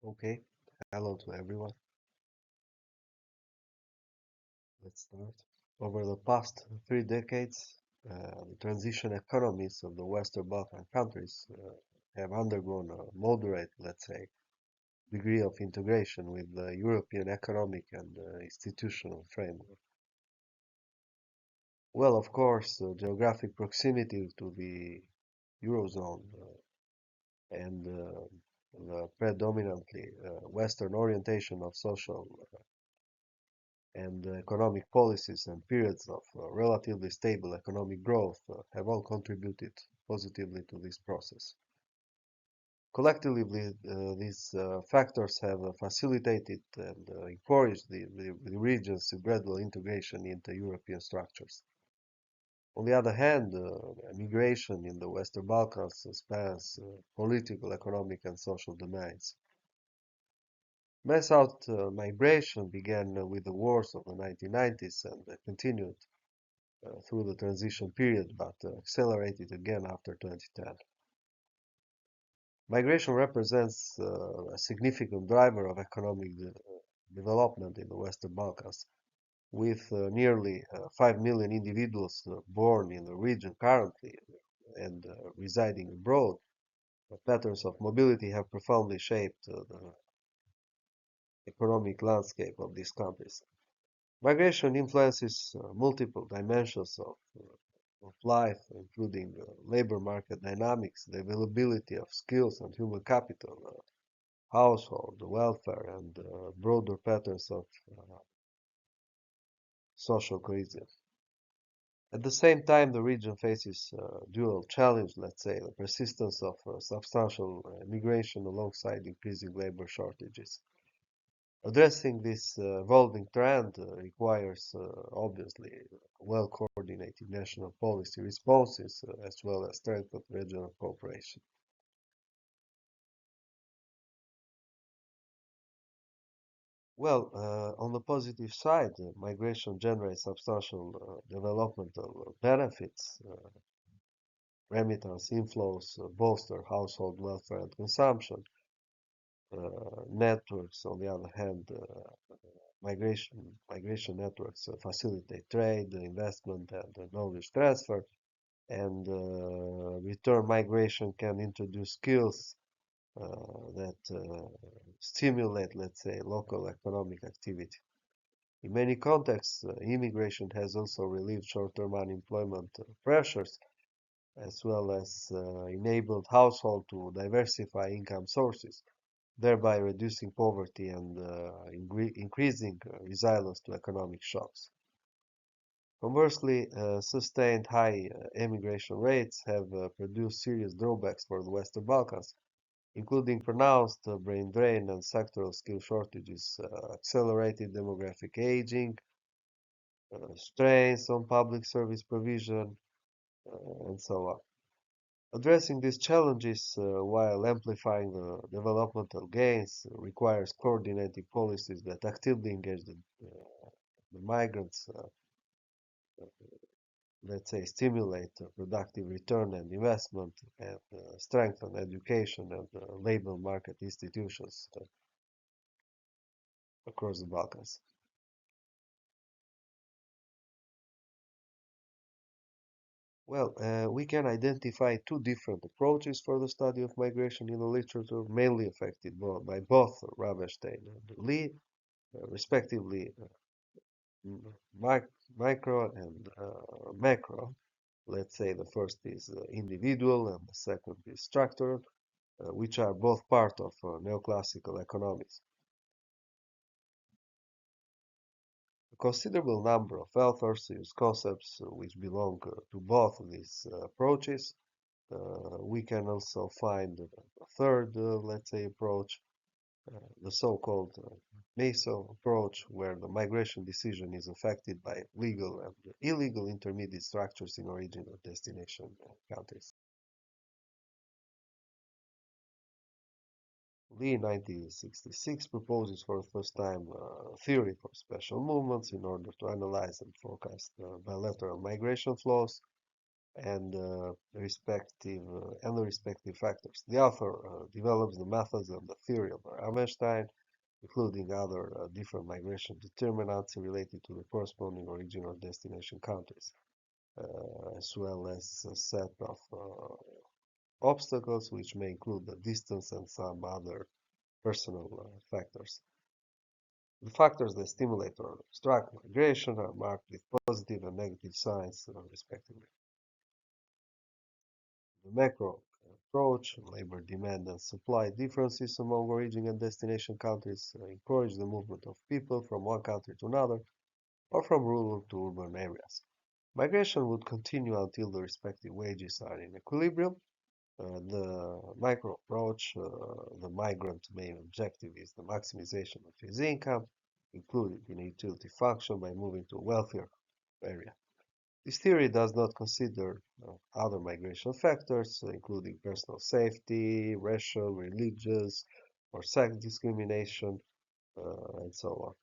Okay, hello to everyone. Let's start. Over the past 3 decades, the transition economies of the Western Balkan countries have undergone a moderate, let's say, degree of integration with the European economic and institutional framework. Well, of course, geographic proximity to the Eurozone and the predominantly Western orientation of social and economic policies and periods of relatively stable economic growth have all contributed positively to this process. Collectively, these factors have facilitated and encouraged the region's gradual integration into European structures. On the other hand, migration in the Western Balkans spans political, economic, and social domains. Mass out migration began with the wars of the 1990s and continued through the transition period, but accelerated again after 2010. Migration represents a significant driver of economic development in the Western Balkans, with nearly 5 million individuals born in the region currently and residing abroad. The patterns of mobility have profoundly shaped the economic landscape of these countries. Migration influences multiple dimensions of life, including labor market dynamics, the availability of skills and human capital, household welfare, and broader patterns of social cohesion. At the same time, the region faces a dual challenge, let's say, the persistence of substantial migration alongside increasing labor shortages. Addressing this evolving trend requires, obviously, well-coordinated national policy responses as well as strengthened regional cooperation. Well, on the positive side, migration generates substantial developmental benefits. Remittance inflows bolster household welfare and consumption. Networks, on the other hand, migration networks facilitate trade, investment, and knowledge transfer. And return migration can introduce skills that stimulate, let's say, local economic activity. In many contexts, immigration has also relieved short-term unemployment pressures as well as enabled households to diversify income sources, thereby reducing poverty and increasing resilience to economic shocks. Conversely, sustained high emigration rates have produced serious drawbacks for the Western Balkans, including pronounced brain drain and sectoral skill shortages, accelerated demographic aging, strains on public service provision, and so on. Addressing these challenges while amplifying the developmental gains requires coordinated policies that actively engage the migrants, let's say, stimulate productive return and investment, and strengthen education and labor market institutions across the Balkans. Well, we can identify two different approaches for the study of migration in the literature, mainly affected by both Ravenstein and Lee, respectively micro and macro. Let's say the first is individual and the second is structural, which are both part of neoclassical economics. A considerable number of authors use concepts which belong to both these approaches. We can also find a third, let's say, approach, the so-called MESO approach, where the migration decision is affected by legal and illegal intermediate structures in origin or destination countries. Lee, 1966, proposes for the first time a theory for special movements in order to analyze and forecast bilateral migration flows. and the respective factors. The author develops the methods and the theory of Einstein, including other different migration determinants related to the corresponding origin or destination countries, as well as a set of obstacles, which may include the distance and some other personal factors. The factors that stimulate or obstruct migration are marked with positive and negative signs, respectively. The macro approach, labor demand and supply differences among origin and destination countries encourage the movement of people from one country to another or from rural to urban areas. Migration would continue until the respective wages are in equilibrium. The micro approach, the migrant main objective is the maximization of his income, including in a utility function by moving to a wealthier area. This theory does not consider other migration factors, including personal safety, racial, religious, or sex discrimination, and so on.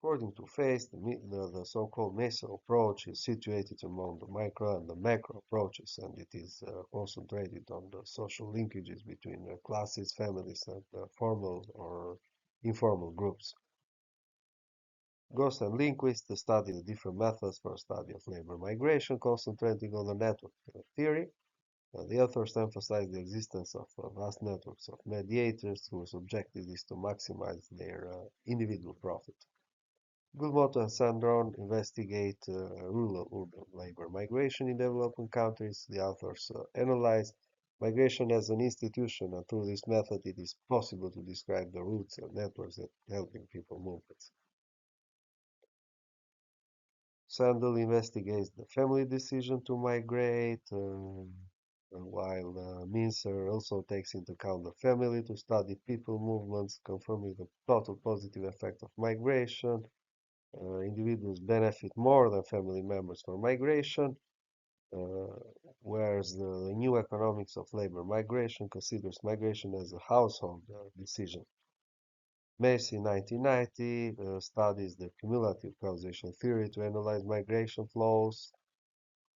According to Face, the so-called Meso approach is situated among the micro and the macro approaches, and it is concentrated on the social linkages between classes, families, and formal or informal groups. Goss and Lindquist study the different methods for study of labor migration, concentrating on the network theory. The authors emphasize the existence of vast networks of mediators whose objective is to maximize their individual profit. Gulmoto and Sandron investigate rural-urban labor migration in developing countries. The authors analyze migration as an institution, and through this method it is possible to describe the routes and networks that helping people movements. Sandel investigates the family decision to migrate, while Mincer also takes into account the family to study people movements, confirming the total positive effect of migration. Individuals benefit more than family members from migration, uh, whereas the new economics of labor migration considers migration as a household decision. Macy, 1990, studies the cumulative causation theory to analyze migration flows.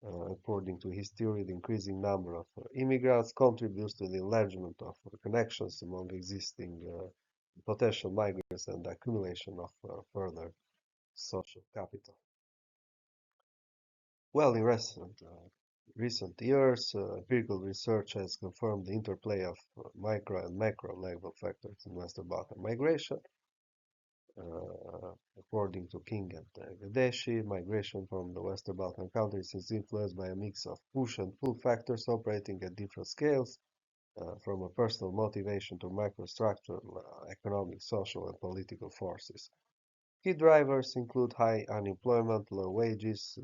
According to his theory, the increasing number of immigrants contributes to the enlargement of connections among existing potential migrants and the accumulation of further social capital. Well, in recent years, empirical research has confirmed the interplay of micro and macro level factors in Western Balkan migration. According to King and Gadeshi, migration from the Western Balkan countries is influenced by a mix of push and pull factors operating at different scales, from a personal motivation to microstructural, economic, social, and political forces. Key drivers include high unemployment, low wages,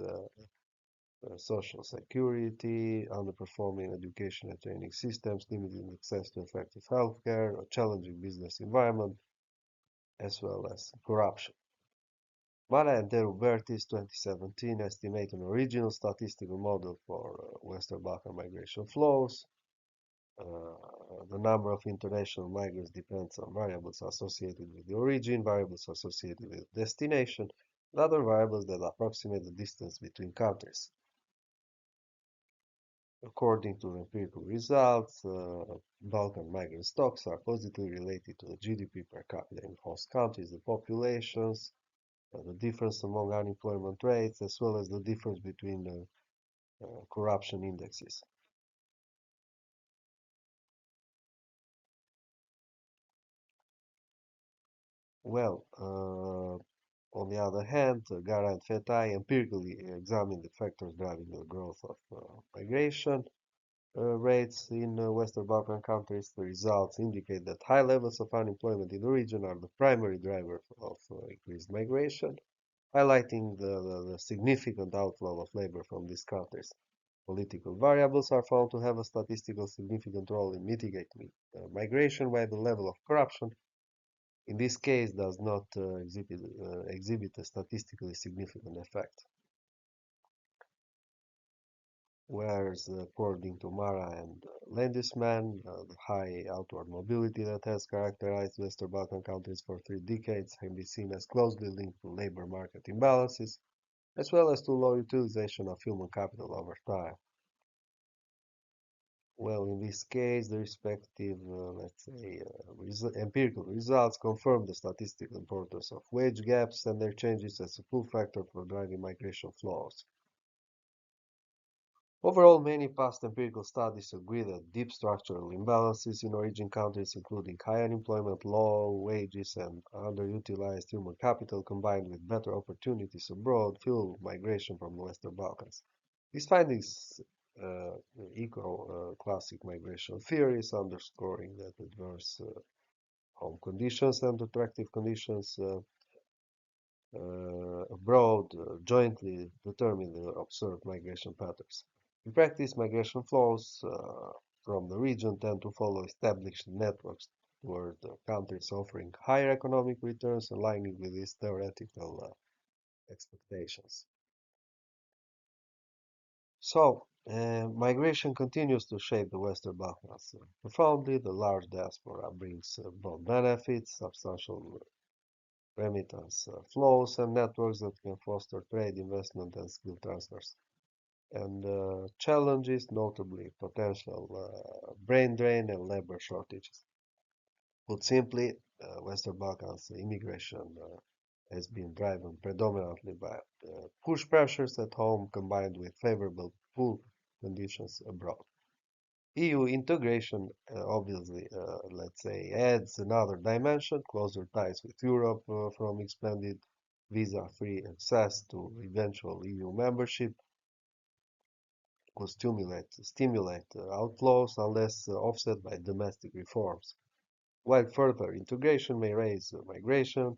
social security, underperforming education and training systems, limited access to effective healthcare, a challenging business environment, as well as corruption. Mala and Derubertis, 2017, estimate an original statistical model for Western Balkan migration flows. The number of international migrants depends on variables associated with the origin, variables associated with destination, and other variables that approximate the distance between countries. According to empirical results, Balkan migrant stocks are positively related to the GDP per capita in host countries, the populations, the difference among unemployment rates, as well as the difference between corruption indexes. Well, on the other hand, Gara and Fetai empirically examined the factors driving the growth of migration rates in Western Balkan countries. The results indicate that high levels of unemployment in the region are the primary driver of increased migration, highlighting the significant outflow of labor from these countries. Political variables are found to have a statistical significant role in mitigating migration, while the level of corruption, in this case, does not exhibit a statistically significant effect. Whereas, according to Mara and Landisman, the high outward mobility that has characterized Western Balkan countries for 3 decades can be seen as closely linked to labor market imbalances, as well as to low utilization of human capital over time. Well, in this case, the respective, let's say, empirical results confirm the statistical importance of wage gaps and their changes as a pull factor for driving migration flows. Overall, many past empirical studies agree that deep structural imbalances in origin countries, including high unemployment, low wages, and underutilized human capital, combined with better opportunities abroad, fuel migration from the Western Balkans. These findings echo classic migration theories, underscoring that adverse home conditions and attractive conditions abroad jointly determine the observed migration patterns. In practice, migration flows from the region tend to follow established networks toward countries offering higher economic returns, aligning with these theoretical expectations. So, migration continues to shape the Western Balkans profoundly. The large diaspora brings both benefits, substantial remittance flows, and networks that can foster trade, investment, and skill transfers. And challenges, notably potential brain drain and labor shortages. Put simply, Western Balkans immigration has been driven predominantly by push pressures at home combined with favorable pull conditions abroad. EU integration obviously, let's say, adds another dimension, closer ties with Europe from expanded visa-free access to eventual EU membership could stimulate outflows unless offset by domestic reforms, while further integration may raise migration,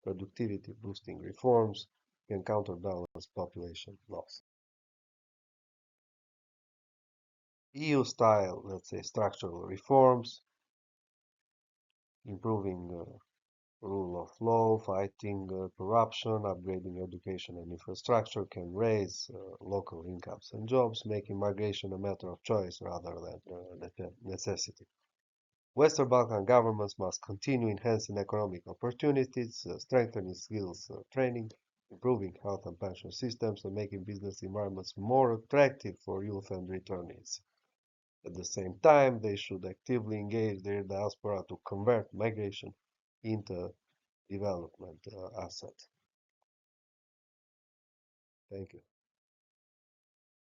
productivity boosting reforms can counterbalance population loss. EU-style, let's say, structural reforms, improving rule of law, fighting corruption, upgrading education and infrastructure can raise local incomes and jobs, making migration a matter of choice rather than necessity. Western Balkan governments must continue enhancing economic opportunities, strengthening skills training, improving health and pension systems, and making business environments more attractive for youth and returnees. At the same time, they should actively engage their diaspora to convert migration into development asset. Thank you.